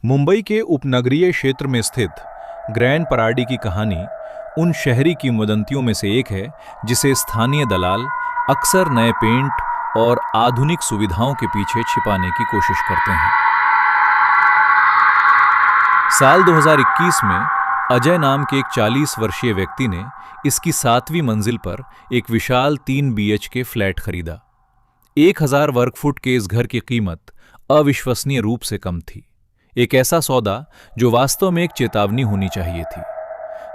मुंबई के उपनगरीय क्षेत्र में स्थित ग्रैंड पराडी की कहानी उन शहरी किंवदंतियों में से एक है जिसे स्थानीय दलाल अक्सर नए पेंट और आधुनिक सुविधाओं के पीछे छिपाने की कोशिश करते हैं। साल 2021 में अजय नाम के एक 40 वर्षीय व्यक्ति ने इसकी 7वीं मंजिल पर एक विशाल 3 BHK फ्लैट खरीदा। 1000 वर्ग फुट के इस घर की कीमत अविश्वसनीय रूप से कम थी। एक ऐसा सौदा जो वास्तव में एक चेतावनी होनी चाहिए थी।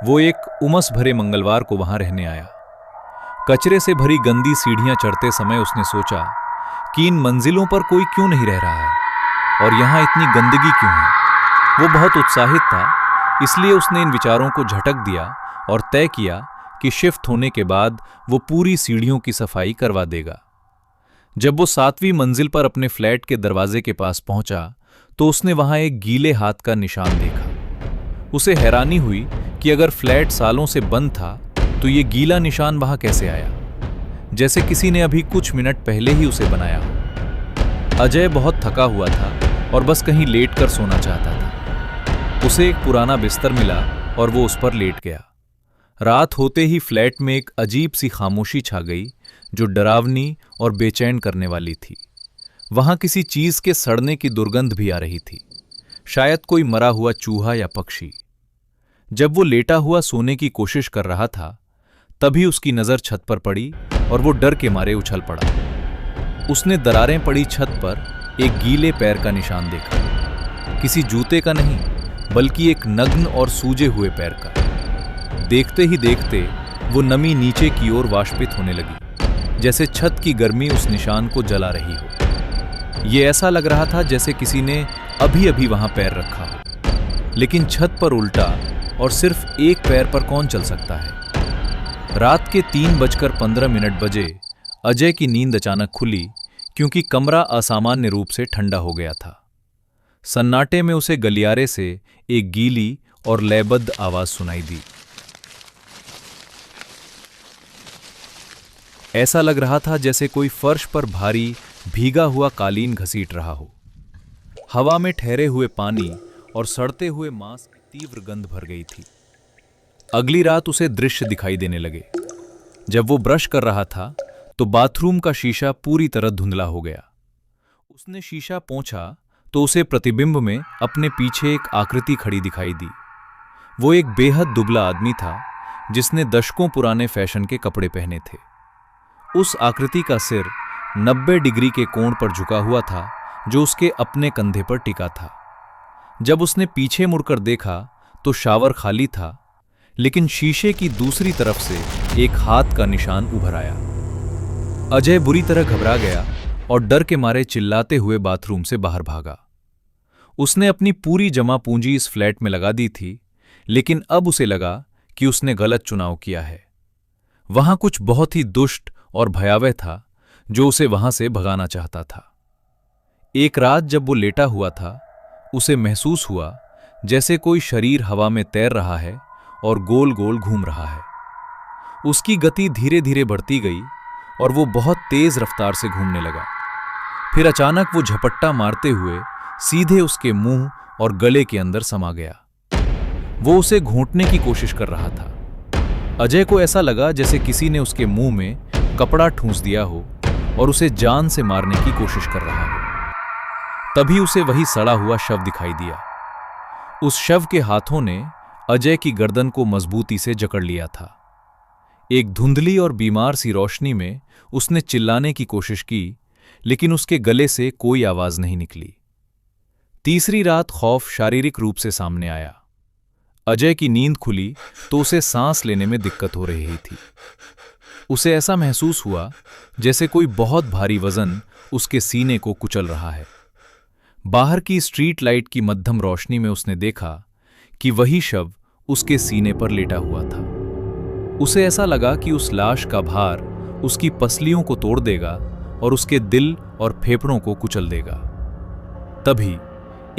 वो एक उमस भरे मंगलवार को वहां रहने आया। कचरे से भरी गंदी सीढ़ियां चढ़ते समय उसने सोचा कि इन मंजिलों पर कोई क्यों नहीं रह रहा है और यहां इतनी गंदगी क्यों है। वो बहुत उत्साहित था, इसलिए उसने इन विचारों को झटक दिया और तय किया कि शिफ्ट होने के बाद वो पूरी सीढ़ियों की सफाई करवा देगा। जब वो 7वीं मंजिल पर अपने फ्लैट के दरवाजे के पास पहुंचा तो उसने वहां एक गीले हाथ का निशान देखा। उसे हैरानी हुई कि अगर फ्लैट सालों से बंद था तो ये गीला निशान वहां कैसे आया, जैसे किसी ने अभी कुछ मिनट पहले ही उसे बनाया हो। अजय बहुत थका हुआ था और बस कहीं लेट कर सोना चाहता था। उसे एक पुराना बिस्तर मिला और वो उस पर लेट गया। रात होते ही फ्लैट में एक अजीब सी खामोशी छा गई जो डरावनी और बेचैन करने वाली थी। वहां किसी चीज के सड़ने की दुर्गंध भी आ रही थी, शायद कोई मरा हुआ चूहा या पक्षी। जब वो लेटा हुआ सोने की कोशिश कर रहा था तभी उसकी नजर छत पर पड़ी और वो डर के मारे उछल पड़ा। उसने दरारें पड़ी छत पर एक गीले पैर का निशान देखा। किसी जूते का नहीं, बल्कि एक नग्न और सूजे हुए पैर का। देखते ही देखते वो नमी नीचे की ओर वाष्पित होने लगी, जैसे छत की गर्मी उस निशान को जला रही हो। ये ऐसा लग रहा था जैसे किसी ने अभी अभी वहां पैर रखा हो। लेकिन छत पर उल्टा और सिर्फ एक पैर पर कौन चल सकता है। रात के 3:15 बजे अजय की नींद अचानक खुली क्योंकि कमरा असामान्य रूप से ठंडा हो गया था। सन्नाटे में उसे गलियारे से एक गीली और लयबद्ध आवाज सुनाई दी। ऐसा लग रहा था जैसे कोई फर्श पर भारी भीगा हुआ कालीन घसीट रहा हो। हवा में ठहरे हुए पानी और सड़ते हुए मांस की तीव्र गंध भर गई थी। अगली रात उसे दृश्य दिखाई देने लगे। जब वो ब्रश कर रहा था तो बाथरूम का शीशा पूरी तरह धुंधला हो गया। उसने शीशा पोंछा तो उसे प्रतिबिंब में अपने पीछे एक आकृति खड़ी दिखाई दी। वो एक बेहद दुबला आदमी था जिसने दशकों पुराने फैशन के कपड़े पहने थे। उस आकृति का सिर 90 डिग्री के कोण पर झुका हुआ था जो उसके अपने कंधे पर टिका था। जब उसने पीछे मुड़कर देखा तो शावर खाली था, लेकिन शीशे की दूसरी तरफ से एक हाथ का निशान उभर आया। अजय बुरी तरह घबरा गया और डर के मारे चिल्लाते हुए बाथरूम से बाहर भागा। उसने अपनी पूरी जमा पूंजी इस फ्लैट में लगा दी थी, लेकिन अब उसे लगा कि उसने गलत चुनाव किया है। वहां कुछ बहुत ही दुष्ट और भयावह था जो उसे वहां से भगाना चाहता था। एक रात जब वो लेटा हुआ था, उसे महसूस हुआ जैसे कोई शरीर हवा में तैर रहा है और गोल गोल घूम रहा है। उसकी गति धीरे धीरे बढ़ती गई और वो बहुत तेज रफ्तार से घूमने लगा। फिर अचानक वो झपट्टा मारते हुए सीधे उसके मुंह और गले के अंदर समा गया। वो उसे घोंटने की कोशिश कर रहा था। अजय को ऐसा लगा जैसे किसी ने उसके मुंह में कपड़ा ठूंस दिया हो और उसे जान से मारने की कोशिश कर रहा हो। तभी उसे वही सड़ा हुआ शव दिखाई दिया। उस शव के हाथों ने अजय की गर्दन को मजबूती से जकड़ लिया था। एक धुंधली और बीमार सी रोशनी में उसने चिल्लाने की कोशिश की, लेकिन उसके गले से कोई आवाज नहीं निकली। तीसरी रात खौफ शारीरिक रूप से सामने आया। अजय की नींद खुली तो उसे सांस लेने में दिक्कत हो रही थी। उसे ऐसा महसूस हुआ जैसे कोई बहुत भारी वजन उसके सीने को कुचल रहा है। बाहर की स्ट्रीट लाइट की मध्यम रोशनी में उसने देखा कि वही शव उसके सीने पर लेटा हुआ था। उसे ऐसा लगा कि उस लाश का भार उसकी पसलियों को तोड़ देगा और उसके दिल और फेफड़ों को कुचल देगा। तभी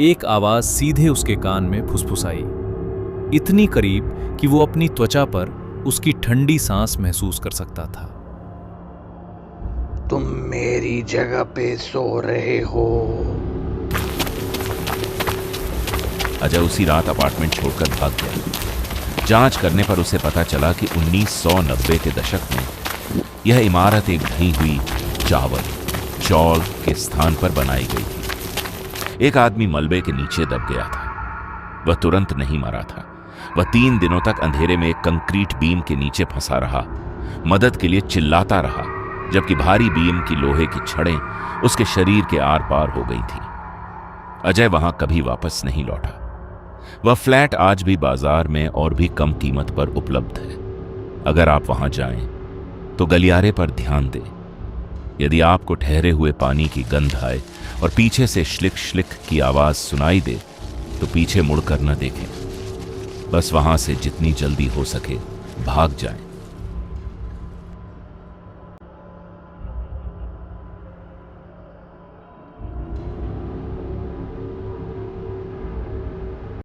एक आवाज सीधे उसके कान में फुसफुसाई, इतनी करीब कि वो अपनी त्वचा पर उसकी ठंडी सांस महसूस कर सकता था। तुम मेरी जगह पे सो रहे हो। अजय उसी रात अपार्टमेंट छोड़कर भाग गया। जांच करने पर उसे पता चला कि 1990 के दशक में यह इमारत एक ढही हुई चौल के स्थान पर बनाई गई थी। एक आदमी मलबे के नीचे दब गया था। वह तुरंत नहीं मरा था। वह 3 दिनों तक अंधेरे में एक कंक्रीट बीम के नीचे फंसा रहा, मदद के लिए चिल्लाता रहा, जबकि भारी बीम की लोहे की छड़ें उसके शरीर के आर पार हो गई थी। अजय वहां कभी वापस नहीं लौटा। वह फ्लैट आज भी बाजार में और भी कम कीमत पर उपलब्ध है। अगर आप वहां जाएं तो गलियारे पर ध्यान दें। यदि आपको ठहरे हुए पानी की गंध आए और पीछे से श्लिक श्लिक की आवाज सुनाई दे तो पीछे मुड़कर न देखें। बस वहां से जितनी जल्दी हो सके भाग जाएं।